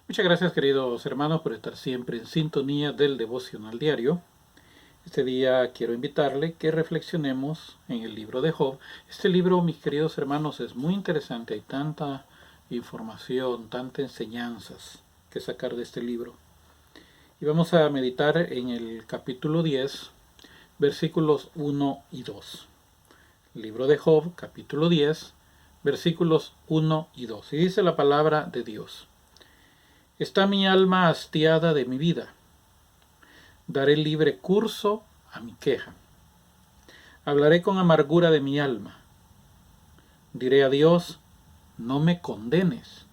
Muchas gracias, queridos hermanos, por estar siempre en sintonía del devocional diario. Este día quiero invitarle que reflexionemos en el libro de Job. Este libro, mis queridos hermanos, es muy interesante. Hay tanta información, tantas enseñanzas que sacar de este libro. Y vamos a meditar en el capítulo 10, versículos 1 y 2. El libro de Job, capítulo 10, versículos 1 y 2. Y dice la palabra de Dios: Está mi alma hastiada de mi vida. Daré libre curso a mi queja. Hablaré con amargura de mi alma. Diré a Dios: no me condenes.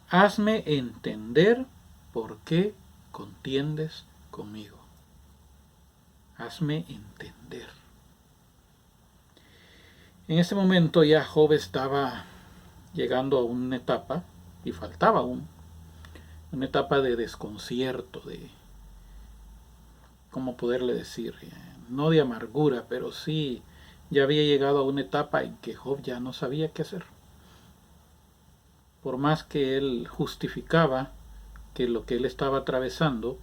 Hazme entender por qué contiendes conmigo. Hazme entender. En ese momento ya Job estaba llegando a una etapa, y faltaba aún, una etapa de desconcierto, de, ¿cómo poderle decir? No de amargura, pero sí ya había llegado a una etapa en que Job ya no sabía qué hacer. Por más que él justificaba que lo que él estaba atravesando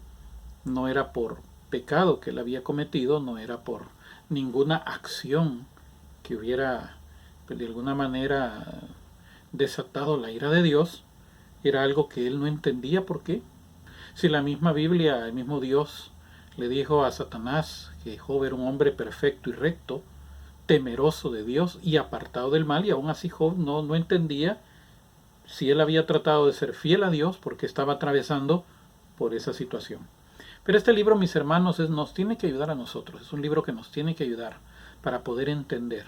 no era por pecado que él había cometido, no era por ninguna acción que hubiera de alguna manera desatado la ira de Dios, era algo que él no entendía por qué. Si la misma Biblia, el mismo Dios le dijo a Satanás que Job era un hombre perfecto y recto, temeroso de Dios y apartado del mal, y aún así Job no entendía si él había tratado de ser fiel a Dios porque estaba atravesando por esa situación. Pero este libro, mis hermanos, nos tiene que ayudar a nosotros. Es un libro que nos tiene que ayudar para poder entender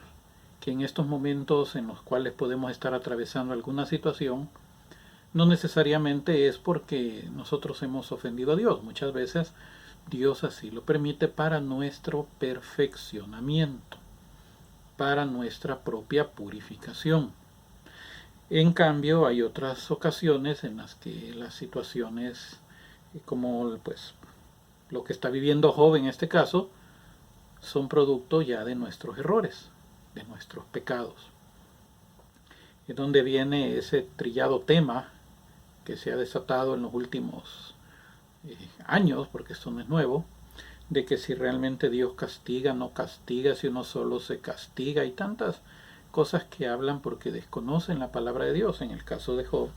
que en estos momentos en los cuales podemos estar atravesando alguna situación, no necesariamente es porque nosotros hemos ofendido a Dios. Muchas veces Dios así lo permite para nuestro perfeccionamiento, para nuestra propia purificación. En cambio, hay otras ocasiones en las que las situaciones, como pues lo que está viviendo Job en este caso, son producto ya de nuestros errores, de nuestros pecados. Es donde viene ese trillado tema que se ha desatado en los últimos años, porque esto no es nuevo, de que si realmente Dios castiga, no castiga, si uno solo se castiga, y tantas cosas que hablan porque desconocen la palabra de Dios. En el caso de Job,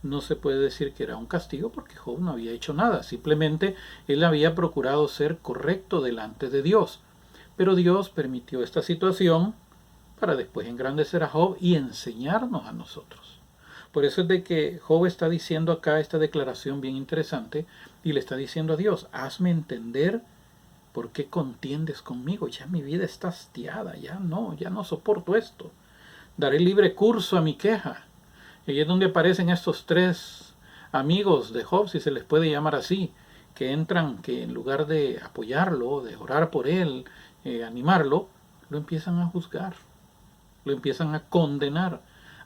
no se puede decir que era un castigo porque Job no había hecho nada, simplemente él había procurado ser correcto delante de Dios. Pero Dios permitió esta situación para después engrandecer a Job y enseñarnos a nosotros. Por eso es de que Job está diciendo acá esta declaración bien interesante y le está diciendo a Dios: hazme entender por qué contiendes conmigo. Ya mi vida está hastiada, ya no soporto esto. Daré libre curso a mi queja. Y es donde aparecen estos tres amigos de Job, si se les puede llamar así, que entran, que en lugar de apoyarlo, de orar por él, animarlo, lo empiezan a juzgar, lo empiezan a condenar.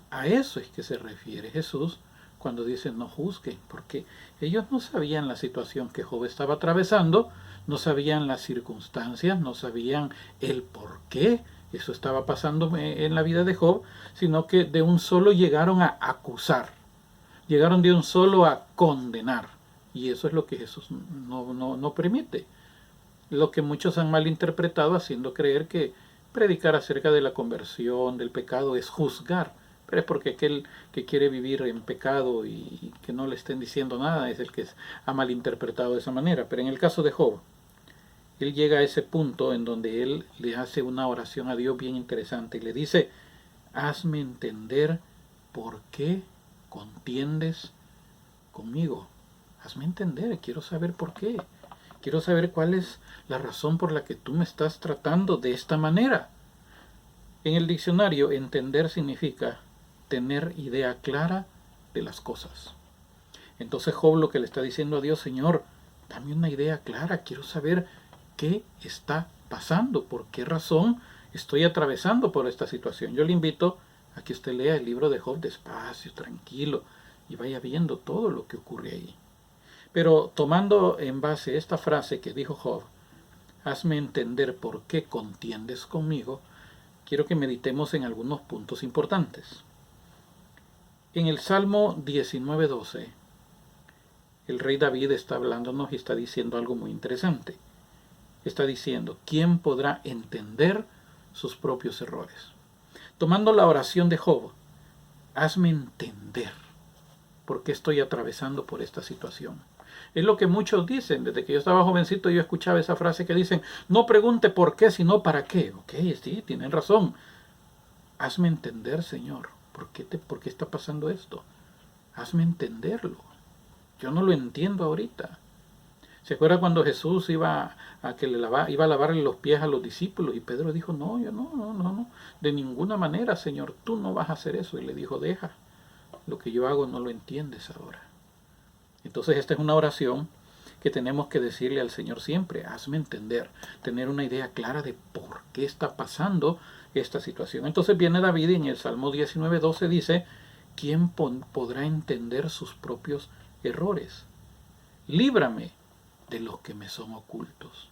A eso es que se refiere Jesús cuando dice no juzguen, porque ellos no sabían la situación que Job estaba atravesando, no sabían las circunstancias, no sabían el por qué eso estaba pasando en la vida de Job, sino que de un solo llegaron a acusar, llegaron de un solo a condenar. Y eso es lo que Jesús no permite. Lo que muchos han malinterpretado haciendo creer que predicar acerca de la conversión, del pecado, es juzgar. Pero es porque aquel que quiere vivir en pecado y que no le estén diciendo nada es el que ha malinterpretado de esa manera. Pero en el caso de Job, él llega a ese punto en donde él le hace una oración a Dios bien interesante y le dice: hazme entender por qué contiendes conmigo. Hazme entender, quiero saber por qué. Quiero saber cuál es la razón por la que tú me estás tratando de esta manera. En el diccionario, entender significa tener idea clara de las cosas. Entonces Job lo que le está diciendo a Dios: Señor, dame una idea clara, quiero saber qué está pasando, por qué razón estoy atravesando por esta situación. Yo le invito a que usted lea el libro de Job despacio, tranquilo, y vaya viendo todo lo que ocurre ahí. Pero tomando en base esta frase que dijo Job: hazme entender por qué contiendes conmigo, quiero que meditemos en algunos puntos importantes. En el Salmo 19:12 el rey David está hablándonos y está diciendo algo muy interesante. Está diciendo, ¿quién podrá entender sus propios errores? Tomando la oración de Job, hazme entender por qué estoy atravesando por esta situación. Es lo que muchos dicen. Desde que yo estaba jovencito yo escuchaba esa frase que dicen, no pregunte por qué, sino para qué. Ok, sí, tienen razón. Hazme entender, Señor, ¿por qué está pasando esto? Hazme entenderlo. Yo no lo entiendo ahorita. ¿Se acuerda cuando Jesús iba a lavarle los pies a los discípulos? Y Pedro dijo, no, yo no, de ninguna manera, Señor, tú no vas a hacer eso. Y le dijo, deja, lo que yo hago no lo entiendes ahora. Entonces esta es una oración que tenemos que decirle al Señor siempre, hazme entender, tener una idea clara de por qué está pasando esta situación. Entonces viene David y en el Salmo 19:12 dice, ¿quién podrá entender sus propios errores? Líbrame de los que me son ocultos.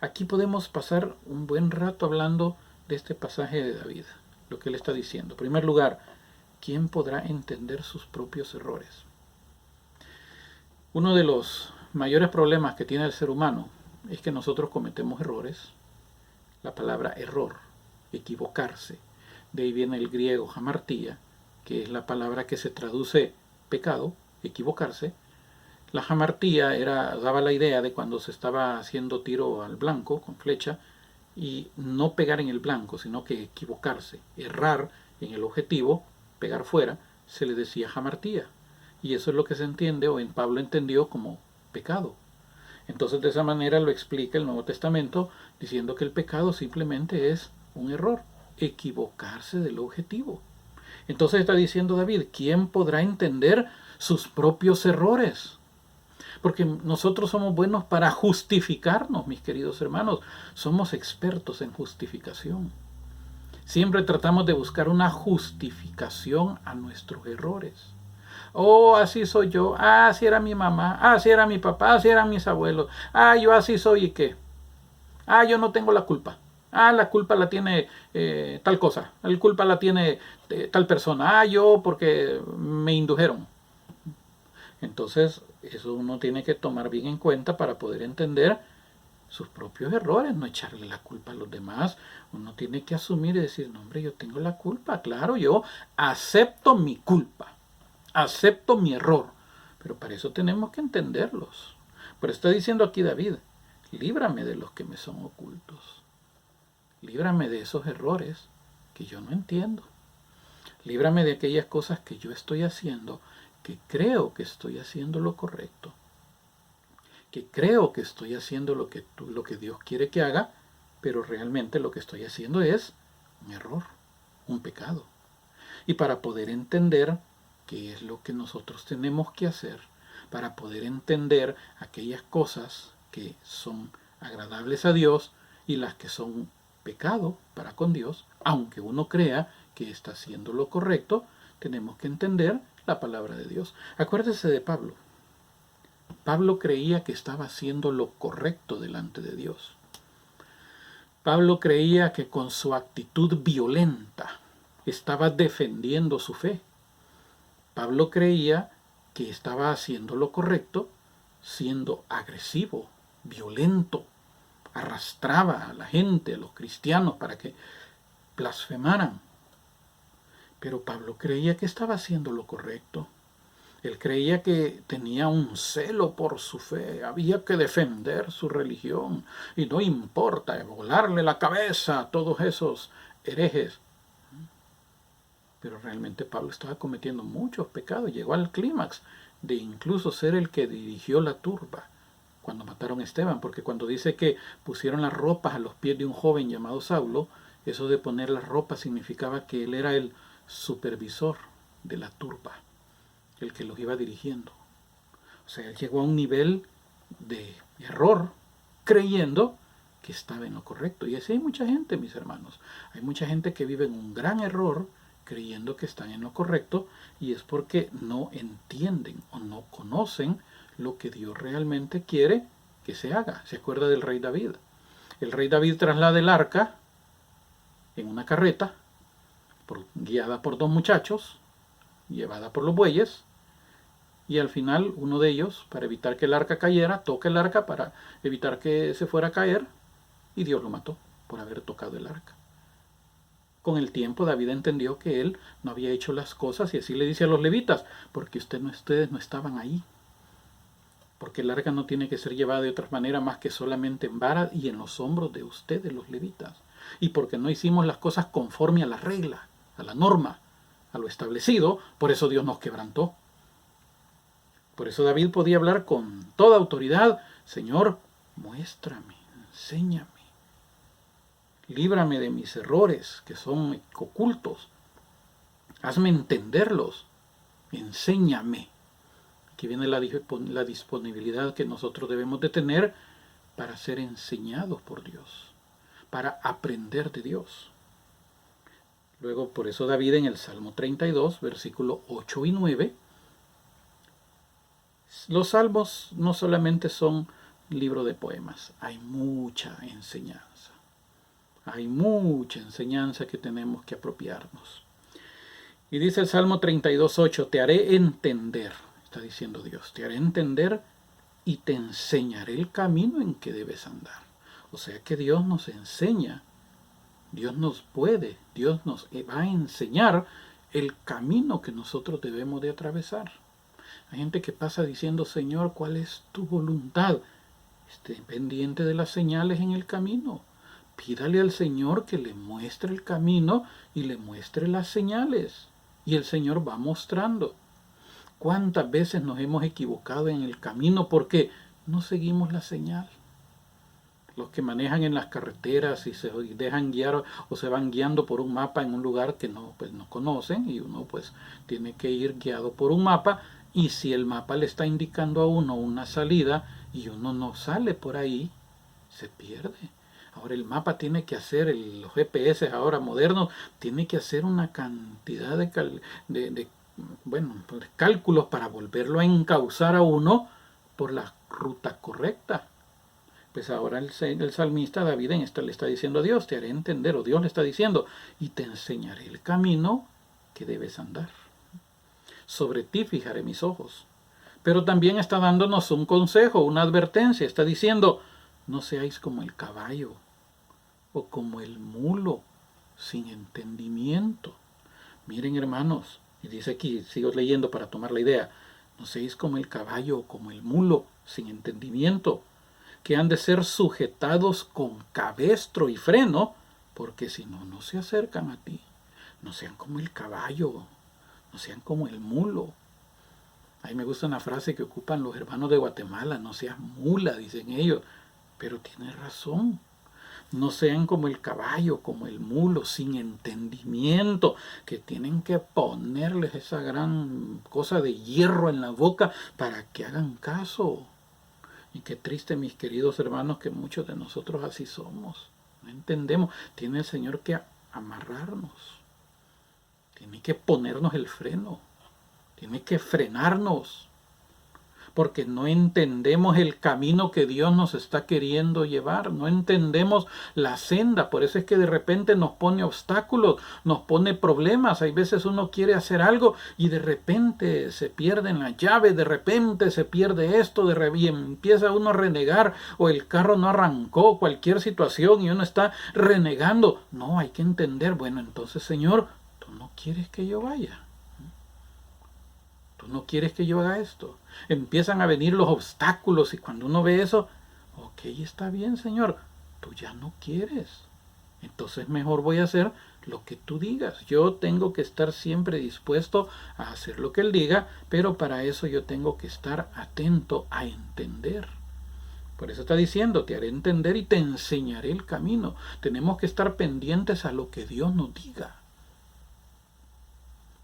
Aquí podemos pasar un buen rato hablando de este pasaje de David, lo que él está diciendo. En primer lugar, ¿quién podrá entender sus propios errores? Uno de los mayores problemas que tiene el ser humano es que nosotros cometemos errores. La palabra error, equivocarse, de ahí viene el griego hamartía, que es la palabra que se traduce pecado, equivocarse. La hamartía daba la idea de cuando se estaba haciendo tiro al blanco con flecha y no pegar en el blanco, sino que equivocarse, errar en el objetivo, pegar fuera, se le decía hamartía. Y eso es lo que se entiende, o en Pablo entendió como pecado. Entonces de esa manera lo explica el Nuevo Testamento, diciendo que el pecado simplemente es un error, equivocarse del objetivo. Entonces está diciendo David, ¿quién podrá entender sus propios errores? Porque nosotros somos buenos para justificarnos, mis queridos hermanos. Somos expertos en justificación. Siempre tratamos de buscar una justificación a nuestros errores. Oh, así soy yo. Ah, así era mi mamá. Ah, así era mi papá. Así eran mis abuelos. Ah, yo así soy y qué. Ah, yo no tengo la culpa. Ah, la culpa la tiene tal cosa. La culpa la tiene tal persona. Ah, yo porque me indujeron. Entonces, eso uno tiene que tomar bien en cuenta para poder entender sus propios errores, no echarle la culpa a los demás. Uno tiene que asumir y decir, no hombre, yo tengo la culpa, claro, yo acepto mi culpa, acepto mi error, pero para eso tenemos que entenderlos. Pero está diciendo aquí David, líbrame de los que me son ocultos, líbrame de esos errores que yo no entiendo, líbrame de aquellas cosas que yo estoy haciendo, que creo que estoy haciendo lo correcto, que creo que estoy haciendo lo que Dios quiere que haga, pero realmente lo que estoy haciendo es un error, un pecado. Y para poder entender qué es lo que nosotros tenemos que hacer, para poder entender aquellas cosas que son agradables a Dios y las que son pecado para con Dios, aunque uno crea que está haciendo lo correcto, tenemos que entender la palabra de Dios. Acuérdese de Pablo. Pablo creía que estaba haciendo lo correcto delante de Dios. Pablo creía que con su actitud violenta estaba defendiendo su fe. Pablo creía que estaba haciendo lo correcto siendo agresivo, violento, arrastraba a la gente, a los cristianos, para que blasfemaran. Pero Pablo creía que estaba haciendo lo correcto. Él creía que tenía un celo por su fe, había que defender su religión y no importa volarle la cabeza a todos esos herejes. Pero realmente Pablo estaba cometiendo muchos pecados, llegó al clímax de incluso ser el que dirigió la turba cuando mataron a Esteban, porque cuando dice que pusieron las ropas a los pies de un joven llamado Saulo, eso de poner las ropas significaba que él era el supervisor de la turba, el que los iba dirigiendo. O sea, él llegó a un nivel de error creyendo que estaba en lo correcto. Y así hay mucha gente, mis hermanos. Hay mucha gente que vive en un gran error creyendo que están en lo correcto y es porque no entienden o no conocen lo que Dios realmente quiere que se haga. ¿Se acuerda del rey David? El rey David traslada el arca en una carreta guiada por dos muchachos, llevada por los bueyes, Y al final uno de ellos, para evitar que el arca cayera, toca el arca para evitar que se fuera a caer, y Dios lo mató por haber tocado el arca. Con el tiempo David entendió que él no había hecho las cosas, y así le dice a los levitas: porque ustedes no estaban ahí. Porque el arca no tiene que ser llevada de otra manera más que solamente en vara y en los hombros de ustedes, los levitas. Y porque no hicimos las cosas conforme a la regla, a la norma, a lo establecido, por eso Dios nos quebrantó. Por eso David podía hablar con toda autoridad: Señor, muéstrame, enséñame, líbrame de mis errores que son ocultos, hazme entenderlos, enséñame. Aquí viene la disponibilidad que nosotros debemos de tener para ser enseñados por Dios, para aprender de Dios. Luego, por eso David en el Salmo 32, versículo 8 y 9, los salmos no solamente son libro de poemas, hay mucha enseñanza. Hay mucha enseñanza que tenemos que apropiarnos. Y dice el Salmo 32, 8, te haré entender, está diciendo Dios, te haré entender y te enseñaré el camino en que debes andar. O sea que Dios nos enseña, Dios nos va a enseñar el camino que nosotros debemos de atravesar. Hay gente que pasa diciendo: Señor, ¿cuál es tu voluntad? Esté pendiente de las señales en el camino. Pídale al Señor que le muestre el camino y le muestre las señales. Y el Señor va mostrando. ¿Cuántas veces nos hemos equivocado en el camino porque no seguimos la señal? Los que manejan en las carreteras y se dejan guiar o se van guiando por un mapa en un lugar que no conocen, y uno pues tiene que ir guiado por un mapa, y si el mapa le está indicando a uno una salida y uno no sale por ahí, se pierde. Ahora el mapa tiene que hacer, los GPS ahora modernos, tiene que hacer una cantidad de cálculos para volverlo a encauzar a uno por la ruta correcta. Pues ahora el salmista David en esta le está diciendo a Dios: te haré entender, o Dios le está diciendo, y te enseñaré el camino que debes andar. Sobre ti fijaré mis ojos. Pero también está dándonos un consejo, una advertencia. Está diciendo: no seáis como el caballo o como el mulo sin entendimiento. Miren, hermanos, y dice aquí, sigo leyendo para tomar la idea: no seáis como el caballo o como el mulo sin entendimiento, que han de ser sujetados con cabestro y freno, porque si no, no se acercan a ti. No sean como el caballo, no sean como el mulo. A mí me gusta una frase que ocupan los hermanos de Guatemala: no seas mula, dicen ellos, pero tiene razón. No sean como el caballo, como el mulo, sin entendimiento, que tienen que ponerles esa gran cosa de hierro en la boca para que hagan caso. Y qué triste, mis queridos hermanos, que muchos de nosotros así somos. No entendemos. Tiene el Señor que amarrarnos. Tiene que ponernos el freno. Tiene que frenarnos. Porque no entendemos el camino que Dios nos está queriendo llevar. No entendemos la senda. Por eso es que de repente nos pone obstáculos, nos pone problemas. Hay veces uno quiere hacer algo y de repente se pierden las llaves, de repente se pierde esto, y empieza uno a renegar, o el carro no arrancó, cualquier situación, y uno está renegando. No, hay que entender: bueno, entonces, Señor, tú no quieres que yo vaya. Tú no quieres que yo haga esto. Empiezan a venir los obstáculos, y cuando uno ve eso, ok, está bien, Señor, tú ya no quieres. Entonces mejor voy a hacer lo que tú digas. Yo tengo que estar siempre dispuesto a hacer lo que Él diga, pero para eso yo tengo que estar atento a entender. Por eso está diciendo: te haré entender y te enseñaré el camino. Tenemos que estar pendientes a lo que Dios nos diga.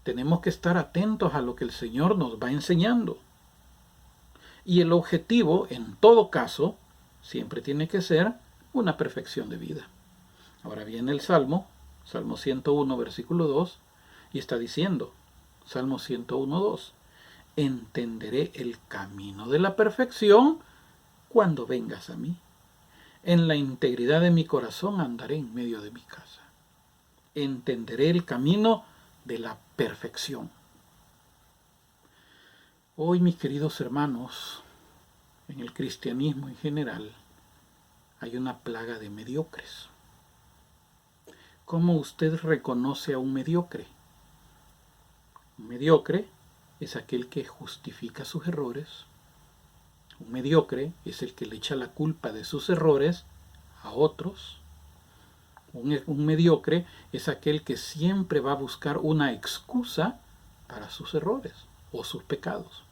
Tenemos que estar atentos a lo que el Señor nos va enseñando. Y el objetivo, en todo caso, siempre tiene que ser una perfección de vida. Ahora viene el Salmo 101, versículo 2, y está diciendo, Salmo 101, 2, entenderé el camino de la perfección cuando vengas a mí. En la integridad de mi corazón andaré en medio de mi casa. Entenderé el camino de la perfección. Hoy, mis queridos hermanos, en el cristianismo en general, hay una plaga de mediocres. ¿Cómo usted reconoce a un mediocre? Un mediocre es aquel que justifica sus errores. Un mediocre es el que le echa la culpa de sus errores a otros. Un mediocre es aquel que siempre va a buscar una excusa para sus errores o sus pecados.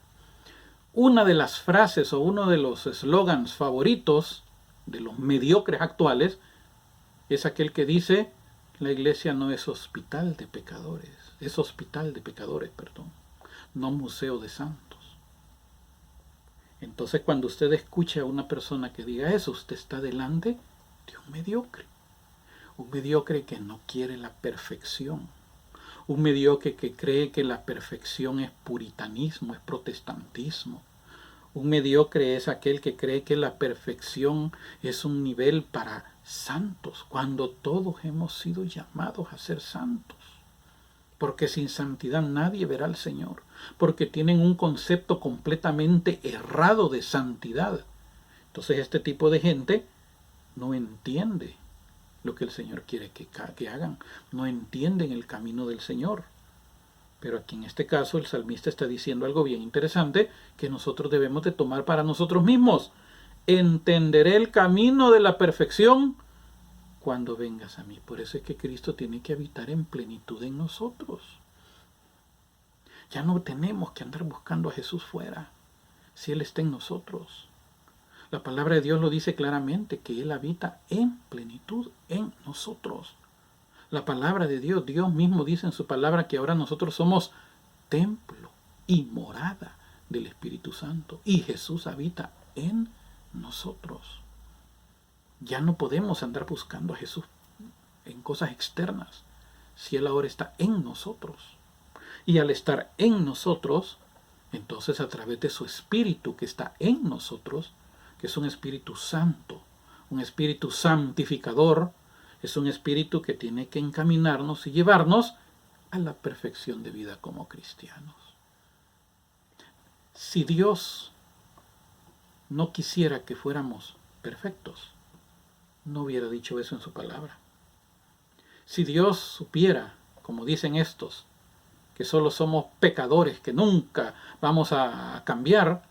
Una de las frases o uno de los eslogans favoritos de los mediocres actuales es aquel que dice: la iglesia no es hospital de pecadores, es hospital de pecadores, perdón, no museo de santos. Entonces, cuando usted escuche a una persona que diga eso, usted está delante de un mediocre que no quiere la perfección, un mediocre que cree que la perfección es puritanismo, es protestantismo. Un mediocre es aquel que cree que la perfección es un nivel para santos, cuando todos hemos sido llamados a ser santos. Porque sin santidad nadie verá al Señor, porque tienen un concepto completamente errado de santidad. Entonces este tipo de gente no entiende lo que el Señor quiere que hagan, no entienden el camino del Señor. Pero aquí en este caso el salmista está diciendo algo bien interesante que nosotros debemos de tomar para nosotros mismos. Entenderé el camino de la perfección cuando vengas a mí. Por eso es que Cristo tiene que habitar en plenitud en nosotros. Ya no tenemos que andar buscando a Jesús fuera, si Él está en nosotros. La palabra de Dios lo dice claramente, que Él habita en plenitud en nosotros. La palabra de Dios, Dios mismo dice en su palabra que ahora nosotros somos templo y morada del Espíritu Santo. Y Jesús habita en nosotros. Ya no podemos andar buscando a Jesús en cosas externas, si Él ahora está en nosotros. Y al estar en nosotros, entonces a través de su Espíritu que está en nosotros, que es un Espíritu Santo, un Espíritu santificador, es un Espíritu que tiene que encaminarnos y llevarnos a la perfección de vida como cristianos. Si Dios no quisiera que fuéramos perfectos, no hubiera dicho eso en su palabra. Si Dios supiera, como dicen estos, que solo somos pecadores, que nunca vamos a cambiar,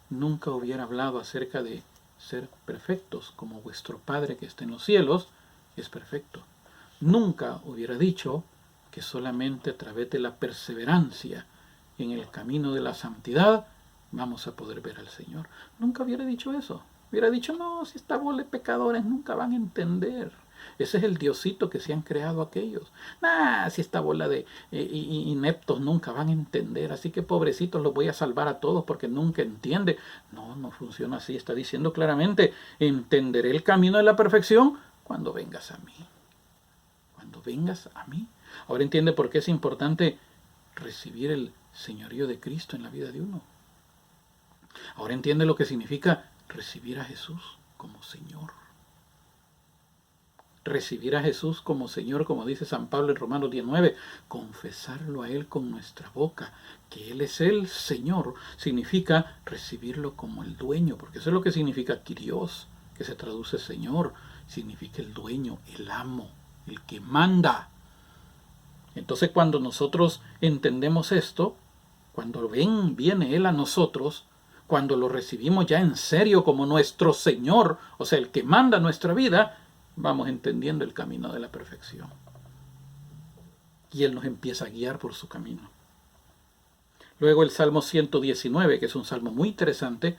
nunca hubiera hablado acerca de ser perfectos, como vuestro Padre que está en los cielos es perfecto. Nunca hubiera dicho que solamente a través de la perseverancia en el camino de la santidad vamos a poder ver al Señor. Nunca hubiera dicho eso. Hubiera dicho: no, si esta bola de pecadores nunca van a entender. Ese es el diosito que se han creado aquellos. Si esta bola de ineptos nunca van a entender, así que pobrecitos los voy a salvar a todos porque nunca entiende. No funciona así. Está diciendo claramente: entenderé el camino de la perfección cuando vengas a mí. Cuando vengas a mí. Ahora entiende por qué es importante recibir el señorío de Cristo en la vida de uno. Ahora entiende lo que significa recibir a Jesús como Señor. Recibir a Jesús como Señor, como dice San Pablo en Romanos 19, confesarlo a Él con nuestra boca, que Él es el Señor, significa recibirlo como el dueño, porque eso es lo que significa Kyrios, que se traduce Señor, significa el dueño, el amo, el que manda. Entonces cuando nosotros entendemos esto, cuando viene Él a nosotros, cuando lo recibimos ya en serio como nuestro Señor, o sea, el que manda nuestra vida, vamos entendiendo el camino de la perfección. Y Él nos empieza a guiar por su camino. Luego el Salmo 119, que es un salmo muy interesante,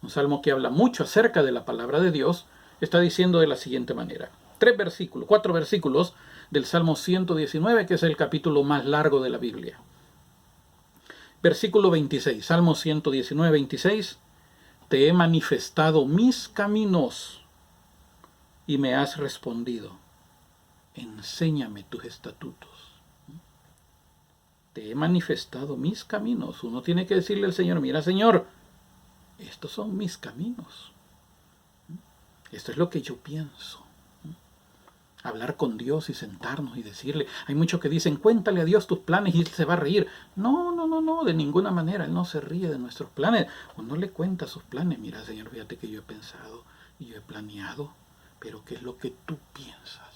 un salmo que habla mucho acerca de la palabra de Dios, está diciendo de la siguiente manera. 4 versículos del Salmo 119, que es el capítulo más largo de la Biblia. Versículo 26, Salmo 119, 26. Te he manifestado mis caminos y me has respondido: enséñame tus estatutos. Te he manifestado mis caminos. Uno tiene que decirle al Señor: mira, Señor, estos son mis caminos. Esto es lo que yo pienso. hablar con Dios y sentarnos y decirle. Hay muchos que dicen, cuéntale a Dios tus planes y Él se va a reír. No, de ninguna manera. Él no se ríe de nuestros planes. Uno le cuenta sus planes. Mira, Señor, fíjate que yo he pensado y yo he planeado, pero ¿qué es lo que tú piensas?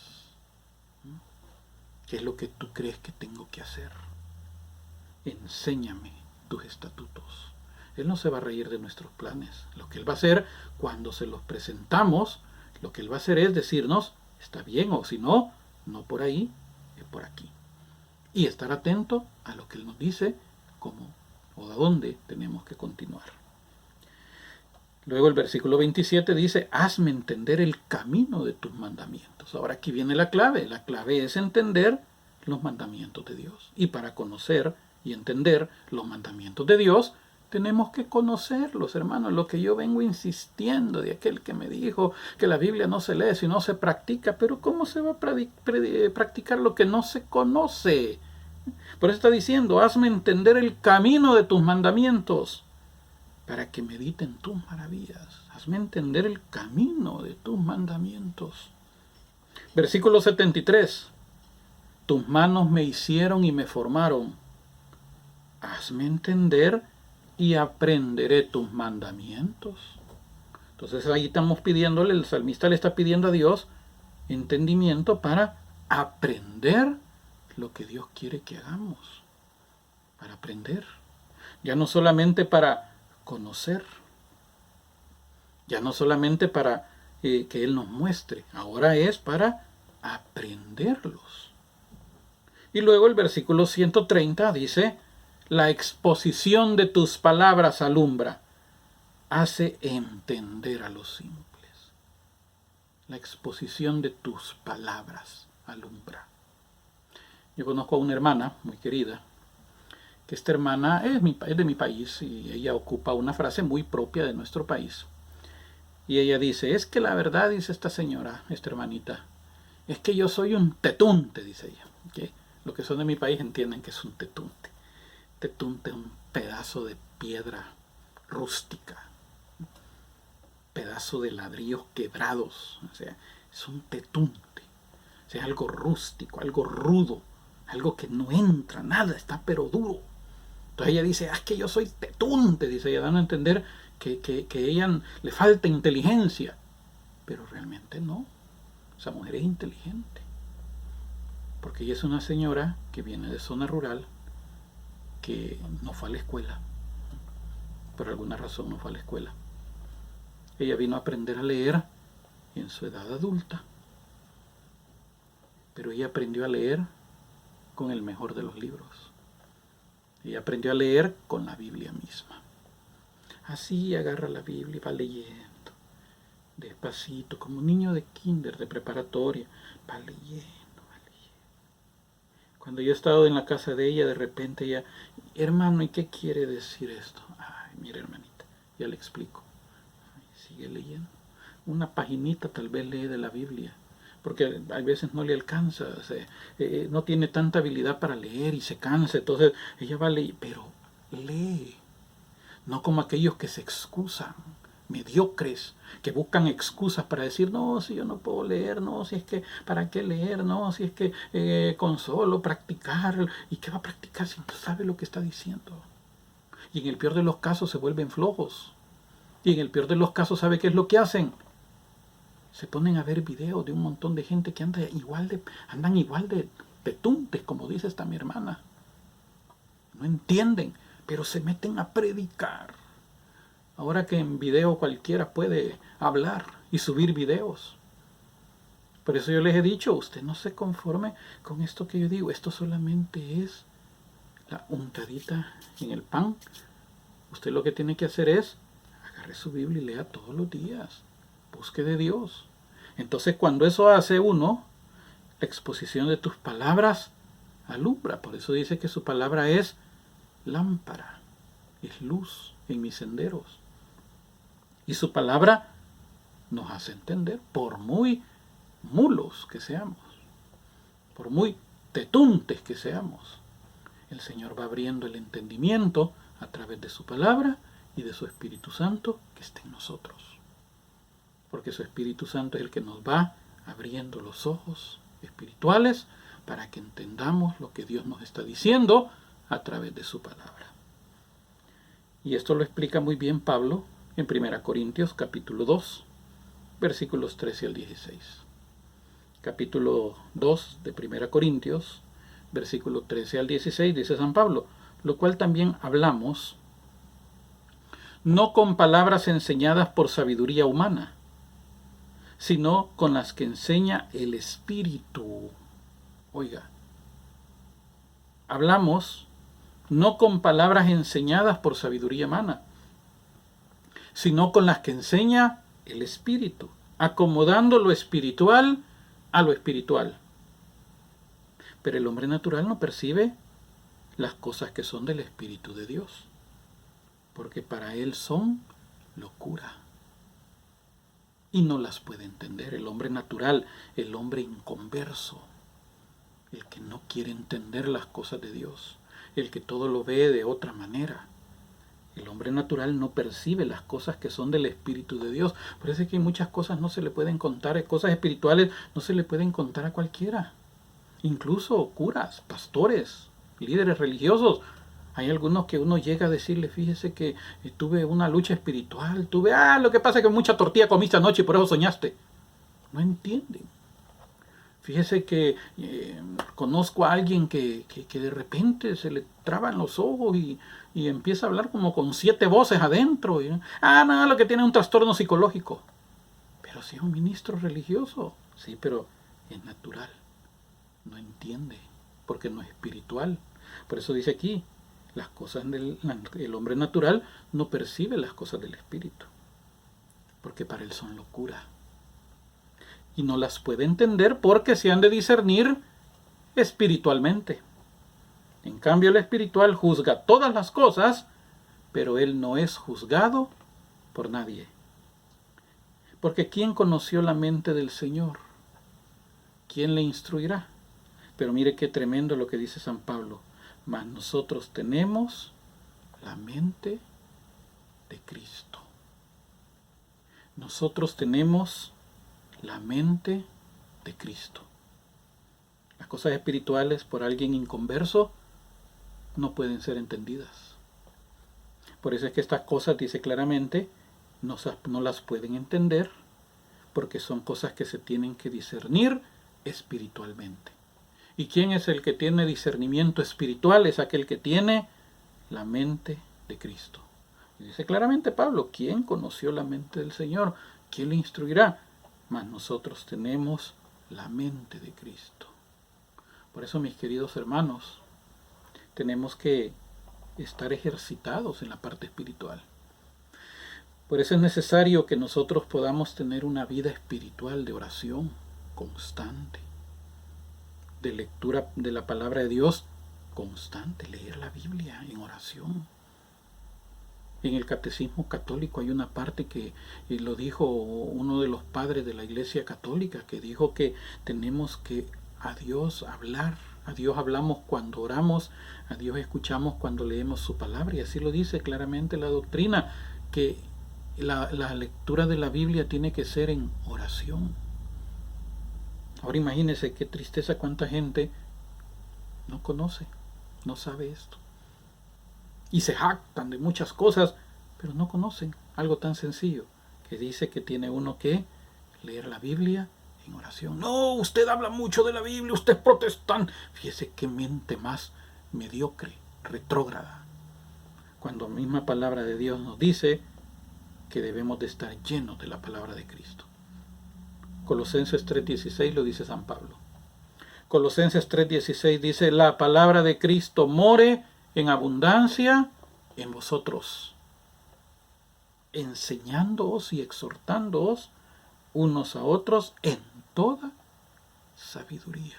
¿Qué es lo que tú crees que tengo que hacer? Enséñame tus estatutos. Él no se va a reír de nuestros planes. Lo que Él va a hacer cuando se los presentamos, lo que Él va a hacer es decirnos, está bien, o si no, no por ahí, es por aquí. Y estar atento a lo que Él nos dice, cómo o a dónde tenemos que continuar. Luego el versículo 27 dice, hazme entender el camino de tus mandamientos. Ahora aquí viene la clave. La clave es entender los mandamientos de Dios. Y para conocer y entender los mandamientos de Dios, tenemos que conocerlos, hermanos. Lo que yo vengo insistiendo de aquel que me dijo que la Biblia no se lee, sino se practica. Pero ¿cómo se va a practicar lo que no se conoce? Por eso está diciendo, hazme entender el camino de tus mandamientos, para que mediten tus maravillas. Hazme entender el camino de tus mandamientos. Versículo 73. Tus manos me hicieron y me formaron. Hazme entender y aprenderé tus mandamientos. Entonces ahí estamos pidiéndole, el salmista le está pidiendo a Dios entendimiento para aprender lo que Dios quiere que hagamos. Para aprender. Ya no solamente para conocer, ya no solamente para que Él nos muestre, ahora es para aprenderlos. Y luego el versículo 130 dice, la exposición de tus palabras alumbra, hace entender a los simples. La exposición de tus palabras alumbra. Yo conozco a una hermana muy querida, que esta hermana es de mi país y ella ocupa una frase muy propia de nuestro país. Y ella dice, es que la verdad, dice esta señora, esta hermanita, es que yo soy un tetunte, dice ella. ¿Okay? Los que son de mi país entienden que es un tetunte. Tetunte es un pedazo de piedra rústica, pedazo de ladrillos quebrados, o sea, es un tetunte. O sea, algo rústico, algo rudo, algo que no entra, nada, está pero duro. Entonces ella dice, es que yo soy tetunte, dice ella, dando a entender que a ella le falta inteligencia. Pero realmente no, esa mujer es inteligente. Porque ella es una señora que viene de zona rural, que no fue a la escuela. Por alguna razón no fue a la escuela. Ella vino a aprender a leer en su edad adulta. Pero ella aprendió a leer con el mejor de los libros. Ella aprendió a leer con la Biblia misma. Así agarra la Biblia y va leyendo. Despacito, como un niño de kinder, de preparatoria. Va leyendo. Cuando yo he estado en la casa de ella, de repente ella, hermano, ¿y qué quiere decir esto? Ay, mira, hermanita, ya le explico. Ay, sigue leyendo. Una paginita tal vez lee de la Biblia. Porque a veces no le alcanza, no tiene tanta habilidad para leer y se cansa, entonces ella va a leer, pero lee, no como aquellos que se excusan, mediocres, que buscan excusas para decir, no, si yo no puedo leer, no, si es que, ¿para qué leer? No, si es que con solo practicar, ¿y qué va a practicar si no sabe lo que está diciendo? Y en el peor de los casos se vuelven flojos, y en el peor de los casos, ¿sabe qué es lo que hacen? Se ponen a ver videos de un montón de gente que andan igual de petuntes, como dice esta mi hermana. No entienden, pero se meten a predicar. Ahora que en video cualquiera puede hablar y subir videos. Por eso yo les he dicho, usted no se conforme con esto que yo digo. Esto solamente es la untadita en el pan. Usted lo que tiene que hacer es agarre su Biblia y lea todos los días. Busque de Dios. Entonces cuando eso hace uno, la exposición de tus palabras alumbra. Por eso dice que su palabra es lámpara, es luz en mis senderos. Y su palabra nos hace entender, por muy mulos que seamos, por muy tetuntes que seamos, el Señor va abriendo el entendimiento a través de su palabra y de su Espíritu Santo que está en nosotros. Porque su Espíritu Santo es el que nos va abriendo los ojos espirituales para que entendamos lo que Dios nos está diciendo a través de su palabra. Y esto lo explica muy bien Pablo en 1 Corintios capítulo 2, versículos 13 al 16. Capítulo 2 de 1 Corintios, versículo 13 al 16, dice San Pablo, lo cual también hablamos, no con palabras enseñadas por sabiduría humana, sino con las que enseña el Espíritu. Oiga, hablamos no con palabras enseñadas por sabiduría humana, sino con las que enseña el Espíritu, acomodando lo espiritual a lo espiritual. Pero el hombre natural no percibe las cosas que son del Espíritu de Dios, porque para él son locura y no las puede entender. El hombre natural, el hombre inconverso, el que no quiere entender las cosas de Dios, el que todo lo ve de otra manera. El hombre natural no percibe las cosas que son del Espíritu de Dios. Por eso es que muchas cosas no se le pueden contar, cosas espirituales no se le pueden contar a cualquiera. Incluso curas, pastores, líderes religiosos. Hay algunos que uno llega a decirle, fíjese que tuve una lucha espiritual, lo que pasa es que mucha tortilla comiste anoche y por eso soñaste. No entienden. Fíjese que conozco a alguien que de repente se le traban los ojos y empieza a hablar como con 7 voces adentro. No, lo que tiene es un trastorno psicológico. Pero si es un ministro religioso, sí, pero es natural. No entiende, porque no es espiritual. Por eso dice aquí, las cosas el hombre natural no percibe las cosas del Espíritu, porque para él son locura. Y no las puede entender porque se han de discernir espiritualmente. En cambio, el espiritual juzga todas las cosas, pero él no es juzgado por nadie. Porque ¿quién conoció la mente del Señor? ¿Quién le instruirá? Pero mire qué tremendo lo que dice San Pablo. Mas nosotros tenemos la mente de Cristo. Nosotros tenemos la mente de Cristo. Las cosas espirituales por alguien inconverso no pueden ser entendidas. Por eso es que estas cosas, dice claramente, no las pueden entender, porque son cosas que se tienen que discernir espiritualmente. ¿Y quién es el que tiene discernimiento espiritual? Es aquel que tiene la mente de Cristo. Y dice claramente Pablo, ¿quién conoció la mente del Señor? ¿Quién le instruirá? Mas nosotros tenemos la mente de Cristo. Por eso, mis queridos hermanos, tenemos que estar ejercitados en la parte espiritual. Por eso es necesario que nosotros podamos tener una vida espiritual de oración constante, de lectura de la palabra de Dios constante, leer la Biblia en oración. En el Catecismo Católico hay una parte que lo dijo uno de los padres de la Iglesia Católica, que dijo que tenemos que a Dios hablar, a Dios hablamos cuando oramos, a Dios escuchamos cuando leemos su palabra, y así lo dice claramente la doctrina, que la lectura de la Biblia tiene que ser en oración. Ahora imagínense qué tristeza cuánta gente no conoce, no sabe esto. Y se jactan de muchas cosas, pero no conocen algo tan sencillo, que dice que tiene uno que leer la Biblia en oración. No, usted habla mucho de la Biblia, usted es protestante. Fíjese qué mente más mediocre, retrógrada. Cuando la misma palabra de Dios nos dice que debemos de estar llenos de la palabra de Cristo. Colosenses 3:16 lo dice San Pablo. Colosenses 3:16 dice, la palabra de Cristo more en abundancia en vosotros, enseñándoos y exhortándoos unos a otros en toda sabiduría.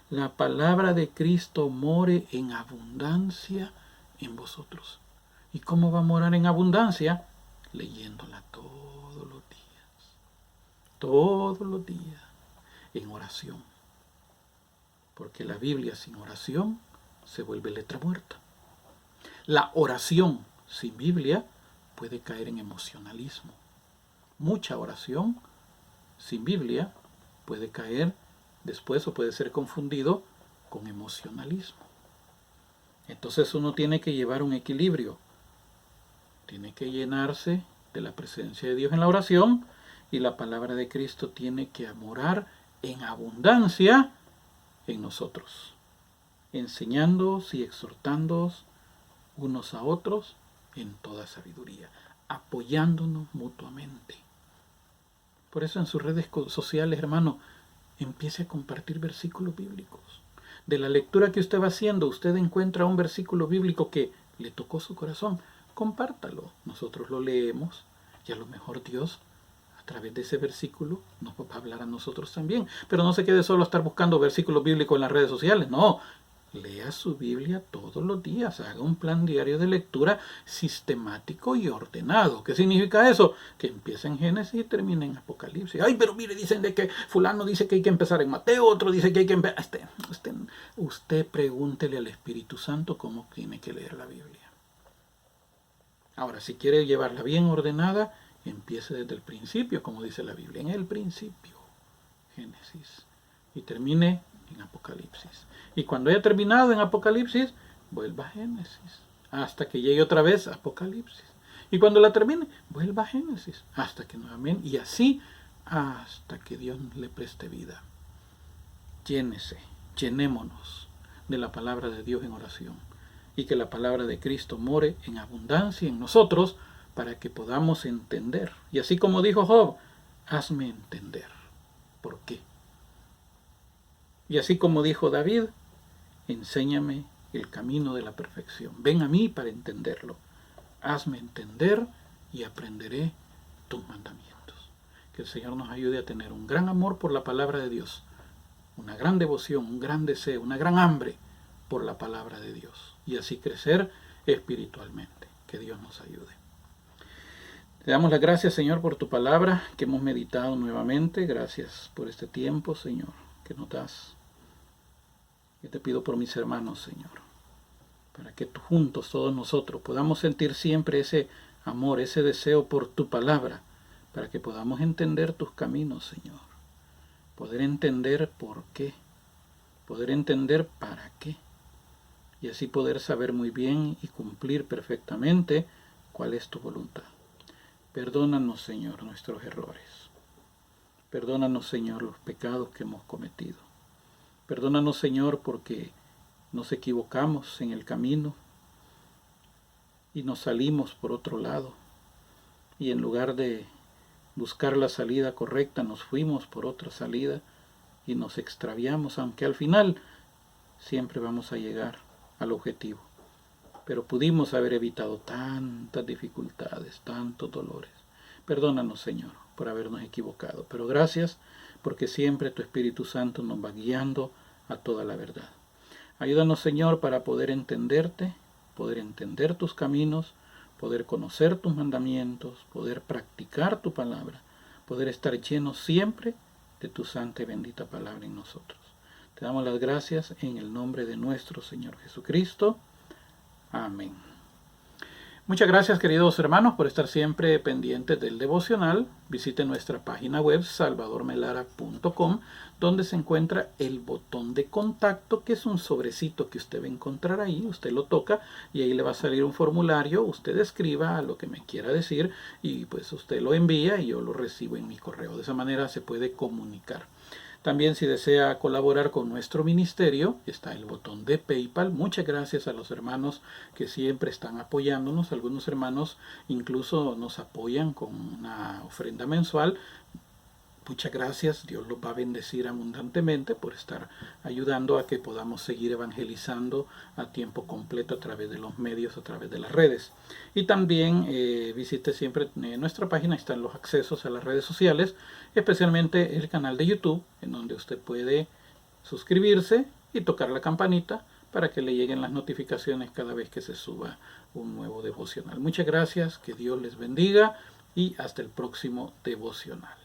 La palabra de Cristo more en abundancia en vosotros. ¿Y cómo va a morar en abundancia? Leyéndola todos los días, en oración. Porque la Biblia sin oración se vuelve letra muerta. La oración sin Biblia puede caer en emocionalismo. Mucha oración sin Biblia puede caer después o puede ser confundido con emocionalismo. Entonces uno tiene que llevar un equilibrio. Tiene que llenarse de la presencia de Dios en la oración y la palabra de Cristo tiene que morar en abundancia en nosotros, enseñándoos y exhortándoos unos a otros en toda sabiduría, apoyándonos mutuamente. Por eso en sus redes sociales, hermano, empiece a compartir versículos bíblicos. De la lectura que usted va haciendo, usted encuentra un versículo bíblico que le tocó su corazón. Compártalo. Nosotros lo leemos y a lo mejor Dios, a través de ese versículo, nos va a hablar a nosotros también. Pero no se quede solo a estar buscando versículos bíblicos en las redes sociales. No, lea su Biblia todos los días. Haga un plan diario de lectura sistemático y ordenado. ¿Qué significa eso? Que empiece en Génesis y termine en Apocalipsis. Ay, pero mire, dicen de que fulano dice que hay que empezar en Mateo, otro dice que hay que empezar... Usted pregúntele al Espíritu Santo cómo tiene que leer la Biblia. Ahora, si quiere llevarla bien ordenada, empiece desde el principio, como dice la Biblia. En el principio, Génesis. Y termine en Apocalipsis. Y cuando haya terminado en Apocalipsis, vuelva a Génesis. Hasta que llegue otra vez a Apocalipsis. Y cuando la termine, vuelva a Génesis. Hasta que nuevamente. Y así hasta que Dios le preste vida. Llénese, llenémonos de la palabra de Dios en oración. Y que la palabra de Cristo more en abundancia en nosotros para que podamos entender. Y así como dijo Job, hazme entender. ¿Por qué? Y así como dijo David, enséñame el camino de la perfección. Ven a mí para entenderlo. Hazme entender y aprenderé tus mandamientos. Que el Señor nos ayude a tener un gran amor por la palabra de Dios, una gran devoción, un gran deseo, una gran hambre por la palabra de Dios y así crecer espiritualmente. Que Dios nos ayude. Te damos las gracias, Señor, por tu palabra que hemos meditado nuevamente. Gracias por este tiempo, Señor, que nos das. Yo te pido por mis hermanos, Señor, para que juntos, todos nosotros, podamos sentir siempre ese amor, ese deseo por tu palabra, para que podamos entender tus caminos, Señor. Poder entender por qué, poder entender para qué, y así poder saber muy bien y cumplir perfectamente cuál es tu voluntad. Perdónanos, Señor, nuestros errores. Perdónanos, Señor, los pecados que hemos cometido. Perdónanos, Señor, porque nos equivocamos en el camino y nos salimos por otro lado. Y en lugar de buscar la salida correcta, nos fuimos por otra salida y nos extraviamos, aunque al final siempre vamos a llegar al objetivo. Pero pudimos haber evitado tantas dificultades, tantos dolores. Perdónanos, Señor, por habernos equivocado. Pero gracias porque siempre tu Espíritu Santo nos va guiando a toda la verdad. Ayúdanos, Señor, para poder entenderte, poder entender tus caminos, poder conocer tus mandamientos, poder practicar tu palabra, poder estar llenos siempre de tu santa y bendita palabra en nosotros. Te damos las gracias en el nombre de nuestro Señor Jesucristo. Amén. Muchas gracias, queridos hermanos, por estar siempre pendientes del devocional. Visite nuestra página web salvadormelara.com, donde se encuentra el botón de contacto, que es un sobrecito que usted va a encontrar ahí. Usted lo toca y ahí le va a salir un formulario. Usted escriba lo que me quiera decir y pues usted lo envía y yo lo recibo en mi correo. De esa manera se puede comunicar. También si desea colaborar con nuestro ministerio, está el botón de PayPal. Muchas gracias a los hermanos que siempre están apoyándonos. Algunos hermanos incluso nos apoyan con una ofrenda mensual. Muchas gracias, Dios los va a bendecir abundantemente por estar ayudando a que podamos seguir evangelizando a tiempo completo a través de los medios, a través de las redes. Y también visite siempre nuestra página, están los accesos a las redes sociales, especialmente el canal de YouTube, en donde usted puede suscribirse y tocar la campanita para que le lleguen las notificaciones cada vez que se suba un nuevo devocional. Muchas gracias, que Dios les bendiga y hasta el próximo devocional.